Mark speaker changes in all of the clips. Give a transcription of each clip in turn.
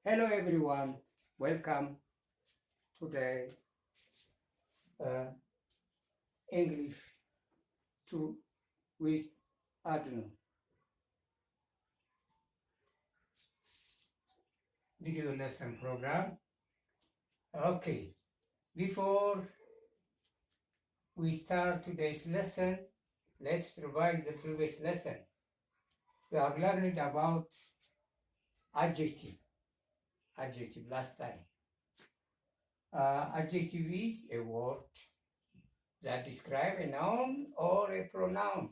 Speaker 1: Hello everyone, welcome today English to with Adno video lesson program. Okay, before we start today's lesson, let's revise the previous lesson. We have learned about adjective last time. Adjective is a word that describe a noun or a pronoun.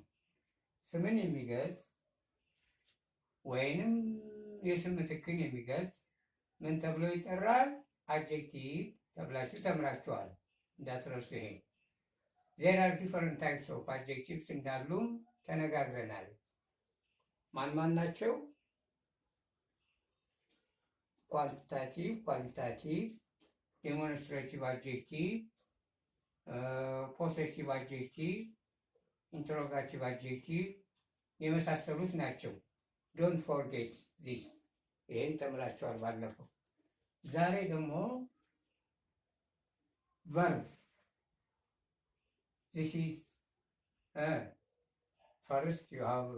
Speaker 1: ስምን የሚገልጽ ወይንም የስም ምትክን የሚገልጽ ምን ተብሎ ይጠራል? አድጀክቲቭ ተብላችሁ ተምራችኋል። እንዳትረሱ ይሄ። There are different types of adjectives እንዳሉም ተነጋግረናል። ማን ናቸው? ኳሊታቲቭ፣ ዴሞንስትሬቲቭ አድጀክቲቭ፣ ፖሴሲቭ አድጀክቲቭ፣ ኢንትሮጋቲቭ አድጀክቲቭ የመሳሰሉት ናቸው። ዶንት ፎርጌት ዚስ። ይህን ተምራችኋል ባለፈው። ዛሬ ደግሞ ቨርብ ዚስ ኢዝ ፈርስት ዩ ሃቭ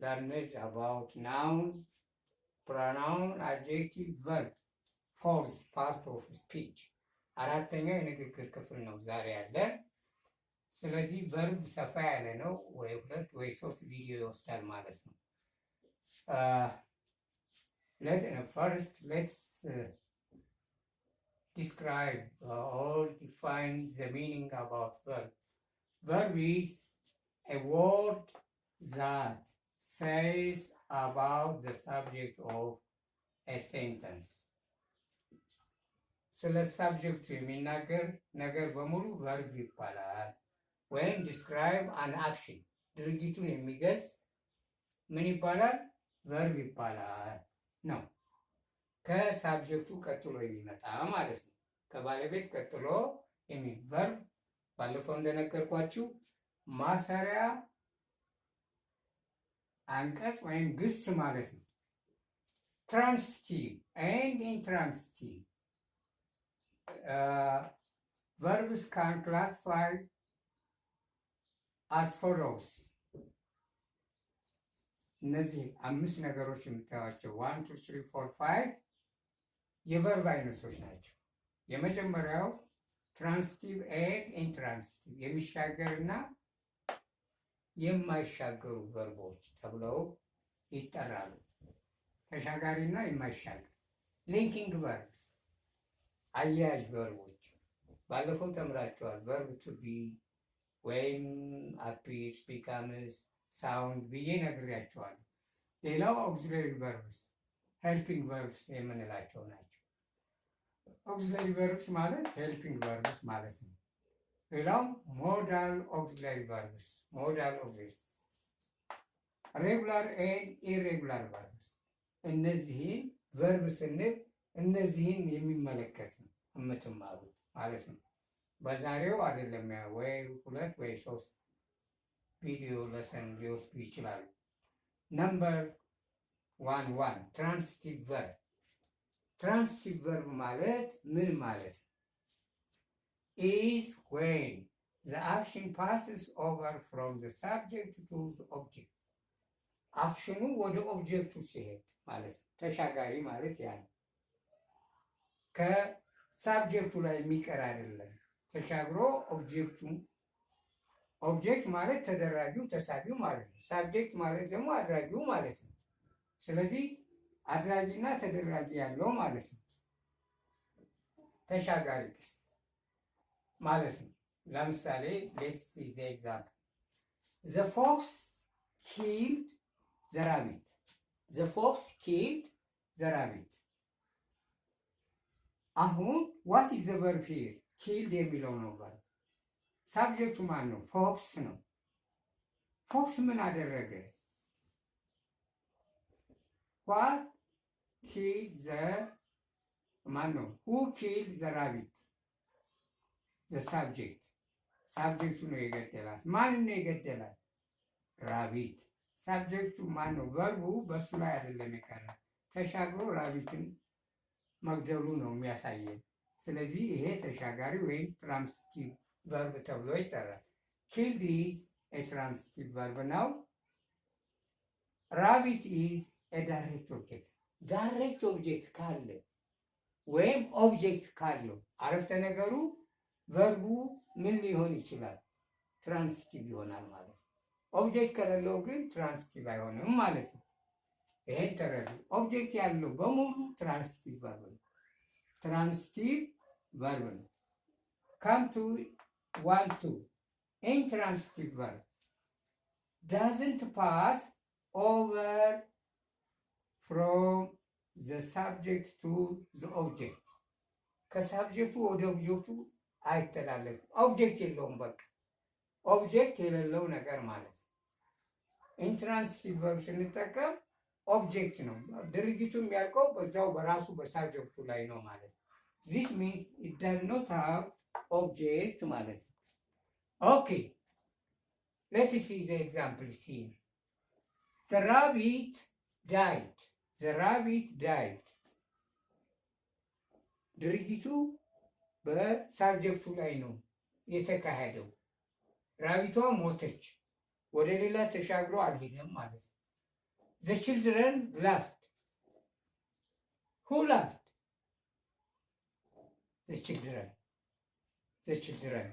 Speaker 1: learned about noun, pronoun, adjective, verb. Fourth part of speech. አራተኛው የንግግር ክፍል ነው ዛሬ ያለ። ስለዚህ ቨርብ ሰፋ ያለ ነው። ወይ ሁለት ወይ ሶስት ቪዲዮ ይወስዳል ማለት ነው። let's describe or define the meaning about verb. Verb is a word that says about the subject of a sentence. ስለ ሳብጀክቱ የሚናገር ነገር በሙሉ ቨርብ ይባላል። ወይም ዲስክራይብ አን አክሽን ድርጊቱን የሚገልጽ ምን ይባላል? ቨርብ ይባላል ነው። ከሳብጀክቱ ቀጥሎ የሚመጣ ማለት ነው። ከባለቤት ቀጥሎ ቨርብ ባለፈው እንደነገርኳችሁ ማሰሪያ አንቀጽ ወይም ግስ ማለት ነው። ትራንስቲቭ ኤንድ ኢንትራንስቲቭ verbs can classify as follows. እነዚህ አምስት ነገሮች የምታዩቸው 1 2 3 4 5 የቨርብ አይነቶች ናቸው። የመጀመሪያው ትራንስቲቭ ኤንድ ኢንትራንስቲቭ የሚሻገርና የማይሻገሩ ቨርቦች ተብለው ይጠራሉ። ተሻጋሪና የማይሻገር ሊንኪንግ ቨርብስ አያያዥ ቨርቦች ባለፈው ተምራችኋል። ቨርብ ቱ ቢ ወይም አፒርስ፣ ቢካምስ፣ ሳውንድ ብዬ ነግሬያችኋለሁ። ሌላው ኦግዚለሪ ቨርብስ ሄልፒንግ ቨርብስ የምንላቸው ናቸው። ኦግዚለሪ ቨርብስ ማለት ሄልፒንግ ቨርብስ ማለት ነው። ሌላው ሞዳል ኦግዚለሪ ቨርብስ ሬጉላር ኤንድ ኢሬጉላር ቨርብስ። እነዚህን ቨርብ ስንል እነዚህን የሚመለከት ነው የምትማሩት ማለት ነው። በዛሬው አይደለም ወይ ሁለት ወይ ሶስት ቪዲዮ ለሰን ሊወስዱ ይችላሉ። ነምበር 1 ትራንስቲቭ ቨርብ። ትራንስቲቭ ቨርብ ማለት ምን ማለት ነው? is when the action passes over from the subject to the object. አክሽኑ ወደ ኦብጀክቱ ሲሄድ ማለት ነው። ተሻጋሪ ማለት ያ ነው። ከሳብጀክቱ ላይ የሚቀር አይደለም። ተሻግሮ ኦብጀክት ማለት ተደራጊው ተሳቢው ማለት ነው። ሳብጀክት ማለት ደግሞ አድራጊው ማለት ነው። ስለዚህ አድራጊና ተደራጊ ያለው ማለት ነው። ተሻጋሪ ግስ ማለት ነው። ለምሳሌ ሌትስ ሲ ዘ ኤግዛምፕል ዘ ፎክስ ኪልድ ዘ ራቢት። አሁን ዋት ኢዝ ዘ ቨርብ ሂር? ኪልድ የሚለው ነው ቨርብ። ሳብጀክቱ ማን ነው? ፎክስ ነው። ፎክስ ምን አደረገ? ዋት ኪልድ ዘ ማን ነው? ሁ ኪልድ ዘ ራቢት? ዘ ሳብጀክት። ሳብጀክቱ ነው የገደላት። ማንን ነው የገደላት? ራቢት። ሳብጀክቱ ማን ነው? ቨርቡ በሱ ላይ አይደለም የቀረ ተሻግሮ ራቢትን መግደሉ ነው የሚያሳየን። ስለዚህ ይሄ ተሻጋሪ ወይም ትራንስቲቭ ቨርብ ተብሎ ይጠራል። ኪልድ ኢዝ ኤ ትራንስቲቭ ቨርብ ነው። ራቢት ኢዝ ኤ ዳይሬክት ኦብጀክት። ዳይሬክት ኦብጀክት ካለ ወይም ኦብጀክት ካለው አረፍተ ነገሩ ቨርቡ ምን ሊሆን ይችላል? ትራንስቲቭ ይሆናል ማለት ነው። ኦብጀክት ከሌለው ግን ትራንስቲቭ አይሆንም ማለት ነው። ይሄን ተረዱ። ኦብጀክት ያለው በሙሉ ትራንስቲቭ ቨርብ ነው። ትራንስቲቭ ቨርብ ነው። ካም ቱ 1 2 ኢንትራንስቲቭ ቨርብ doesn't pass over from the subject to the object ከሳብጀክቱ ወደ ኦብጀክቱ አይተላለፍም። ኦብጀክት የለውም። በቃ ኦብጀክት የሌለው ነገር ማለት ነው። ኢንትራንስቲቭ ቨርብ ስንጠቀም ኦብጀክት ነው። ድርጊቱ የሚያልቀው በዛው በራሱ በሳብጀክቱ ላይ ነው ማለት ነው። this means it does not have object ማለት ነው። okay, let's see the examples here. The rabbit died. The rabbit died. ድርጊቱ በሳብጀክቱ ላይ ነው የተካሄደው። ራቢቷ ሞተች፣ ወደ ሌላ ተሻግሮ አልሄደም ማለት ነው። The children laughed. Who laughed? The children. The children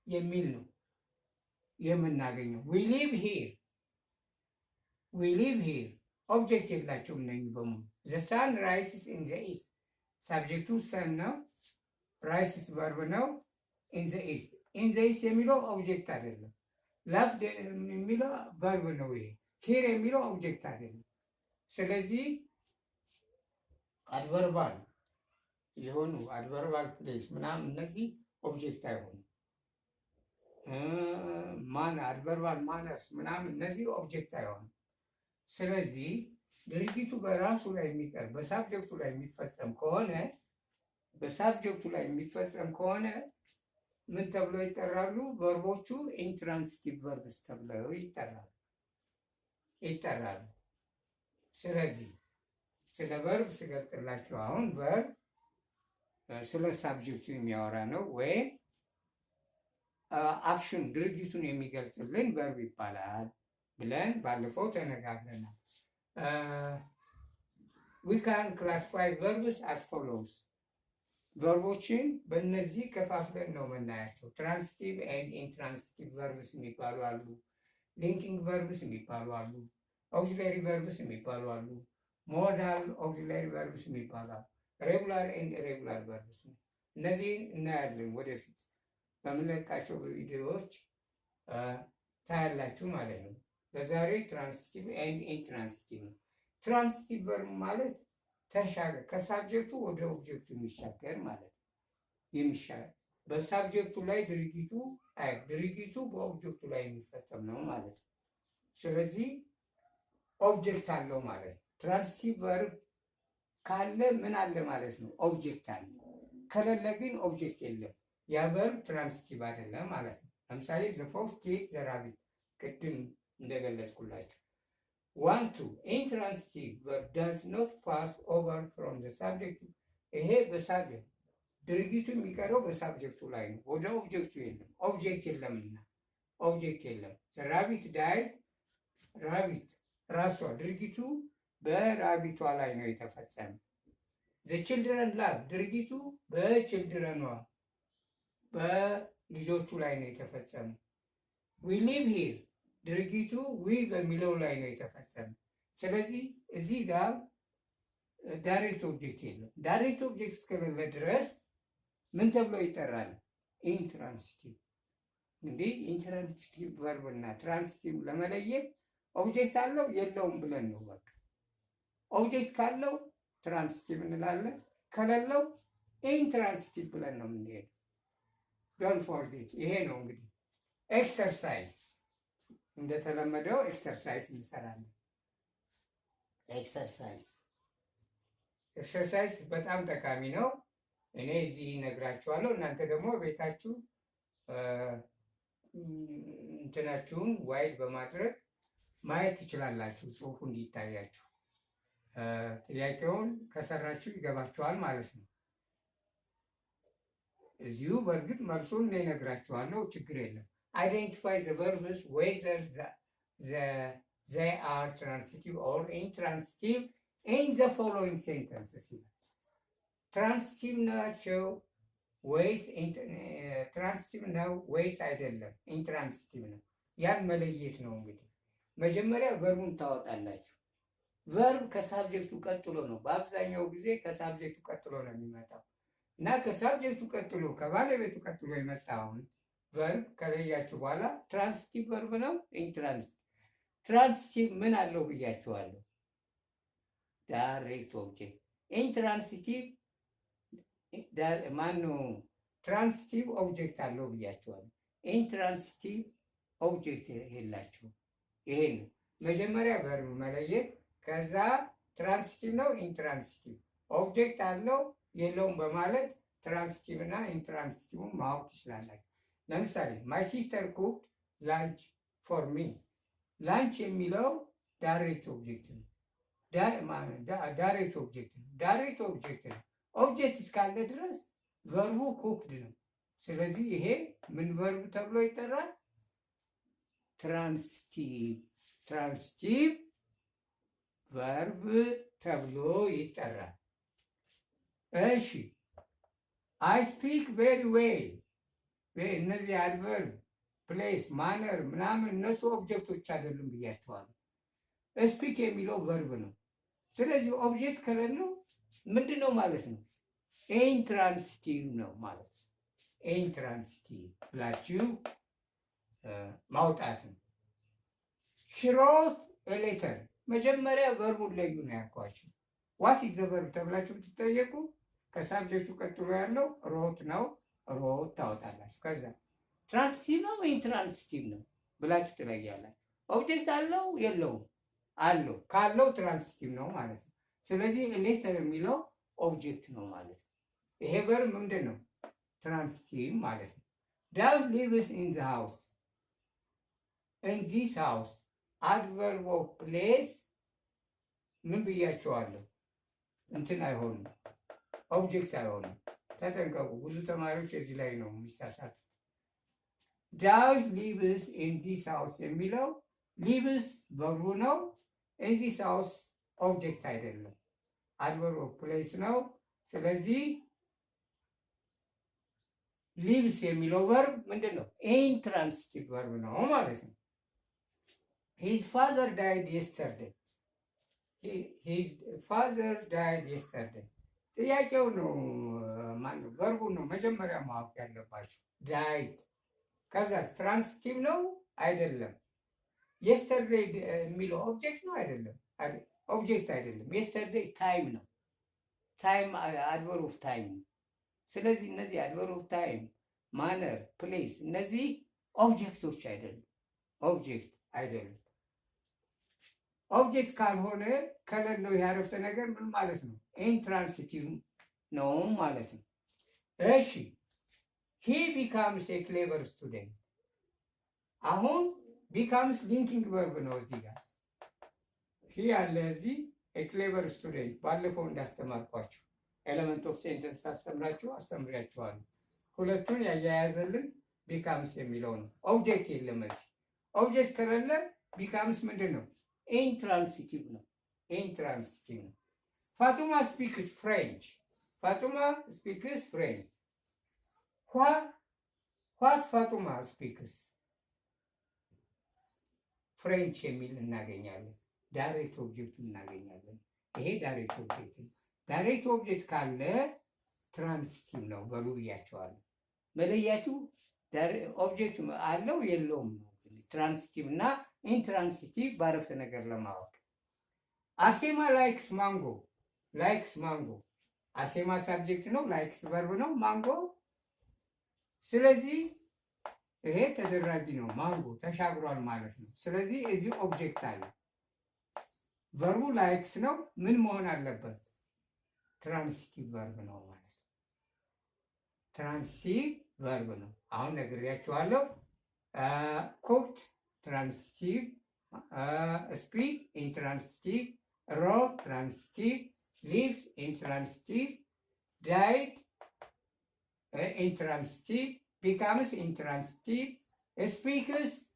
Speaker 1: የሚል ነው የምናገኘው። We live here. We live here. ኦብጀክት የላቸውም ነኝ በሙሉ። The sun rises in the east. ሳብጀክቱ ሰን ነው። ራይስስ ቨርብ ነው። ኢን ዘ ኢስት። ኢን ዘ ኢስት የሚለው ኦብጀክት አይደለም። ላፍድ የሚለው ቨርብ ነው። ይሄ ሂር የሚለው ኦብጀክት አይደለም። ስለዚህ አድቨርባል የሆኑ አድቨርባል ፕሌስ ምናምን እነዚህ ኦብጀክት አይሆኑም። ማን አድቨርባል ማነርስ ምናምን እነዚህ ኦብጀክት አይሆኑም። ስለዚህ ድርጊቱ በራሱ ላይ የሚቀር በሳብጀክቱ ላይ የሚፈጸም ከሆነ ምን ተብለው ይጠራሉ? ቨርቦቹ ኢንትራንስቲቭ ቨርብስ ተብለው ይጠራሉ። ስለዚህ ስለ ቨርብ ስገልጽላችሁ አሁን ቨርብ ስለ ሳብጀክቱ የሚያወራ ነው፣ ወይም አክሽን ድርጊቱን የሚገልጽልን ቨርብ ይባላል ብለን ባለፈው ተነጋግረናል። we can classify verbs as follows. ቨርቦችን በእነዚህ ከፋፍለን ነው የምናያቸው። ትራንስቲቭ ኤንድ ኢንትራንስቲቭ ቨርብስ የሚባሉ አሉ። ሊንኪንግ ቨርብስ የሚባሉ አሉ። ኦግዚላሪ ቨርብስ የሚባሉ አሉ። ሞዳል ኦግዚላሪ ቨርብስ የሚባሉ አሉ። ሬጉላር ኤንድ ኢሬጉላር ቨርብስ ነው። እነዚህን እናያለን ወደፊት በምንለቃቸው ቪዲዮዎች ታያላችሁ ማለት ነው። በዛሬ ትራንስቲቭ ኤንድ ኢንትራንስቲቭ ነው። ትራንስቲቭ ቨርብ ማለት ተሻገር ከሳብጀክቱ ወደ ኦብጀክቱ የሚሻገር ማለት ነው። የሚሻገር በሳብጀክቱ ላይ ድርጊቱ በኦብጀክቱ ላይ የሚፈጸም ነው ማለት ነው። ስለዚህ ኦብጀክት አለው ማለት ነው። ትራንስቲቭ ቨርብ ካለ ምን አለ ማለት ነው? ኦብጀክት አለ። ከሌለ ግን ኦብጀክት የለም። ያ ቨርብ ትራንስቲቭ አይደለም ማለት ነው። ለምሳሌ ዘ ፎክስ ኬክ ዘ ራቢት ቅድም እንደገለጽኩላችሁ። 1 2 ኢንትራንስቲቭ ቨርብ ዳዝ ኖት ፓስ ኦቨር ፍሮም ዘ ሳብጀክቱ። ይሄ በሳብጀክት ድርጊቱ የሚቀረው በሳብጀክቱ ላይ ነው። ወደ ኦብጀክቱ የለም። ኦብጀክት የለምና ኦብጀክት የለም። ራቢት ዳይድ። ራቢት ራሷ ድርጊቱ በራቢቷ ላይ ነው የተፈጸመ። ዘ ችልድረን ላቭ ድርጊቱ በችልድረኗ በልጆቹ ላይ ነው የተፈጸመ። ዊ ሊቭ ሂር ድርጊቱ ዊ በሚለው ላይ ነው የተፈጸመ። ስለዚህ እዚህ ጋር ዳይሬክት ኦብጀክት የለም። ዳይሬክት ኦብጀክት እስከሌለ ድረስ ምን ተብሎ ይጠራል? ኢንትራንስቲቭ። እንግዲህ ኢንትራንስቲቭ ቨርብ እና ትራንስቲቭ ለመለየት ኦብጀክት አለው የለውም ብለን ነው በቃ። ኦብጀክት ካለው ትራንስቲቭ እንላለን፣ ከሌለው ኢንትራንስቲቭ ብለን ነው የምንሄደው። ዶንት ፎርጌት። ይሄ ነው እንግዲህ ኤክሰርሳይዝ። እንደተለመደው ኤክሰርሳይዝ እንሰራለን። ኤክሰርሳይዝ በጣም ጠቃሚ ነው። እኔ እዚህ እነግራችኋለሁ፣ እናንተ ደግሞ ቤታችሁ እንትናችሁን ዋይድ በማድረግ ማየት ትችላላችሁ፣ ጽሁፉ እንዲታያችሁ። ጥያቄውን ከሰራችሁ ይገባችኋል ማለት ነው። እዚሁ በእርግጥ መልሱን እኔ እነግራችኋለሁ፣ ችግር የለም። አይደንቲፋይ ዘ ቨርብስ ዌዘር they are transitive or intransitive in the following sentences ይላል። ትራንሲቲቭ ናቸው ወይስ ትራንሲቲቭ ነው ወይስ አይደለም ኢንትራንሲቲቭ ነው? ያን መለየት ነው። እንግዲህ መጀመሪያ ቨርቡን ታወጣላችሁ። ቨርብ ከሳብጀክቱ ቀጥሎ ነው፣ በአብዛኛው ጊዜ ከሳብጀክቱ ቀጥሎ ነው የሚመጣው እና ከሳብጀክቱ ቀጥሎ ከባለቤቱ ቀጥሎ የመጣውን ቨርብ ከለያችሁ በኋላ ትራንሲቲቭ ቨርብ ነው ኢንትራንሲቲቭ። ትራንሲቲቭ ምን አለው ብያችኋለሁ? ዳይሬክት ኦብጀክት። ኢንትራንሲቲቭ ማነው? ትራንሲቲቭ ኦብጀክት አለው ብያችኋለሁ። ኢንትራንሲቲቭ ኦብጀክት የላችሁም። ይሄ ነው መጀመሪያ ቨርብ መለየት። ከዛ ትራንሲቲቭ ነው ኢንትራንሲቲቭ ኦብጀክት አለው የለውም በማለት ትራንሲቲቭ እና ኢንትራንሲቲቭን ማወቅ ትችላላችሁ። ለምሳሌ ማይ ሲስተር ኩክድ ላንች ፎር ሚ። ላንች የሚለው ዳይሬክት ኦብጀክት ነው። ዳይሬክት ኦብጀክት ነው። ዳይሬክት ኦብጀክት ነው። ኦብጀክት እስካለ ድረስ ቨርቡ ኩክድ ነው። ስለዚህ ይሄ ምን ቨርብ ተብሎ ይጠራል? ትራንሲቲቭ ቨርብ ተብሎ ይጠራል። እሺ አይ ስፒክ ቬሪ ዌል። እነዚህ አድቨርብ፣ ፕሌስ፣ ማነር ምናምን እነሱ ኦብጀክቶች አይደሉም ብያቸዋለሁ። ስፒክ የሚለው ቨርብ ነው። ስለዚህ ኦብጀክት ከሌለው ምንድን ነው ማለት ነው? ኢንትራንሲቲቭ ነው ማለት ነው። ኢንትራንሲቲቭ ብላችሁ ማውጣት ነው። ሺ ሮት ኤ ሌተር። መጀመሪያ ቨርቡን ለዩ ነው ያልኳችሁ። ዋት ኢዝ ዘ ቨርብ ተብላችሁ ብትጠየቁ ከሳብጀክቱ ቀጥሎ ያለው ሮት ነው። ሮት ታወጣላችሁ። ከዛ ትራንሲቲቭ ነው ኢንትራንሲቲቭ ነው ብላችሁ ትለያላችሁ። ኦብጀክት አለው የለውም? አለው። ካለው ትራንሲቲቭ ነው ማለት ነው። ስለዚህ ሌተር የሚለው ኦብጀክት ነው ማለት ነው። ይሄ ቨርብ ምንድን ነው? ትራንሲቲቭ ማለት ነው። ዳዊት ሊቭስ ኢን ዘ ሃውስ። ኢን ዚስ ሃውስ አድቨርብ ኦፍ ፕሌስ ምን ብያቸዋለሁ? እንትን አይሆንም፣ ኦብጀክት አይሆንም። ተጠንቀቁ። ብዙ ተማሪዎች እዚህ ላይ ነው የሚሳሳቱት። ዳዊት ሊቭስ ኢን ዚስ ሃውስ የሚለው ሊቭስ ቨርቡ ነው። ኢን ዚስ ሃውስ ኦብጀክት አይደለም፣ አድቨርብ ኦፍ ፕሌስ ነው። ስለዚህ ሊቭስ የሚለው ቨርብ ምንድን ነው? ኢንትራንሲቲቭ ቨርብ ነው ማለት ነው። ሂዝ ፋዘር ዳይድ የስተርዴይ። ሂዝ ፋዘር ዳይድ የስተርዴይ። ጥያቄው ነው ማነው? ቨርቡ ነው መጀመሪያ ማወቅ ያለባችሁ። ዳይድ ከዛ ትራንሲቲቭ ነው አይደለም? የስተርዴይ የሚለው ኦብጀክት ነው አይደለም? ኦብጀክት አይደለም። የስተርዴይ ታይም ነው። ታይም አድቨርብ ኦፍ ታይም ነው። ስለዚህ እነዚህ አድቨርብ ኦፍ ታይም፣ ማነር፣ ፕሌስ እነዚህ ኦብጀክቶች አይደሉም። ኦብጀክት አይደሉም። ኦብጀክት ካልሆነ ከሌለው ያረፍተ ነገር ምን ማለት ነው? ኢንትራንሲቲቭ ነው ማለት ነው። እሺ ሂ ቢካምስ ኤ ክሌቨር ስቱደንት። አሁን ቢካምስ ሊንኪንግ ቨርብ ነው። እዚህ ጋር ሂ ያለ እዚህ ኤ ክሌቨር ስቱደንት ባለፈው እንዳስተማርኳችሁ ኤሌመንት ኦፍ ሴንተንስ አስተምሪያችኋለሁ። ሁለቱን ያያያዘልን ቢካምስ የሚለው ነው። ኦብጀክት የለም እዚህ። ኦብጀክት ከሌለ ቢካምስ ምንድን ነው? ኢንትራንሲቲቭ ነው። ኢንትራንሲቲቭ ነው። ፋጡማ ስፒክስ ፍሬንች። ፋጡማ ስፒክስ ፍሬንች። ዋት ፋጡማ ስፒክስ ፍሬንች የሚል እናገኛለን። ዳይሬክት ኦብጀክት እናገኛለን። ይሄ ዳይሬክት ኦብጀክት ነው። ዳይሬክት ኦብጀክት ካለ ትራንሲቲቭ ነው በሉ ብያቸዋለሁ። መለያችሁ ኦብጀክት አለው የለውም ነው። ትራንሲቲቭ እና ኢንትራንሲቲቭ ባረፍተ ነገር ለማወቅ አርሴማ ላይክስ ማንጎ። ላይክስ ማንጎ። አርሴማ ሳብጀክት ነው፣ ላይክስ ቨርብ ነው፣ ማንጎ። ስለዚህ ይሄ ተደራጊ ነው። ማንጎ ተሻግሯል ማለት ነው። ስለዚህ እዚህ ኦብጀክት አለ። ቨርቡ ላይክስ ነው። ምን መሆን አለበት? ትራንሲቲቭ ቨርብ ነው ማለት ነው። ትራንሲቲቭ ቨርብ ነው። አሁን ነግሬያችኋለሁ። ኩክድ ትራንሲቲቭ፣ ስፒክ ኢንትራንሲቲቭ፣ raw transitive, lives intransitive, died intransitive, becomes intransitive, speaks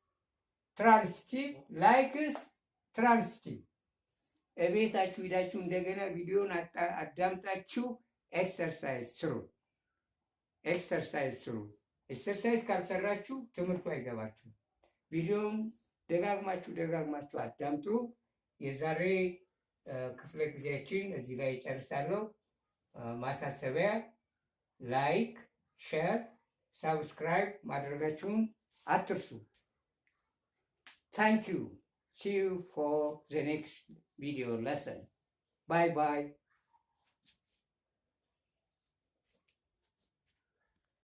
Speaker 1: transitive, likes transitive። እቤታችሁ ሂዳችሁ እንደገና ቪዲዮን አዳምጣችሁ ኤክሰርሳይዝ ስሩ። ኤክሰርሳይዝ ካልሰራችሁ ትምህርቱ አይገባችሁ። ቪዲዮን ደጋግማችሁ አዳምጡ። የዛሬ ክፍለ ጊዜያችን እዚህ ላይ ጨርሳለሁ። ማሳሰቢያ፣ ላይክ፣ ሼር፣ ሳብስክራይብ ማድረጋችሁን አትርሱ። ታንክ ዩ። See you for the next video lesson. Bye bye.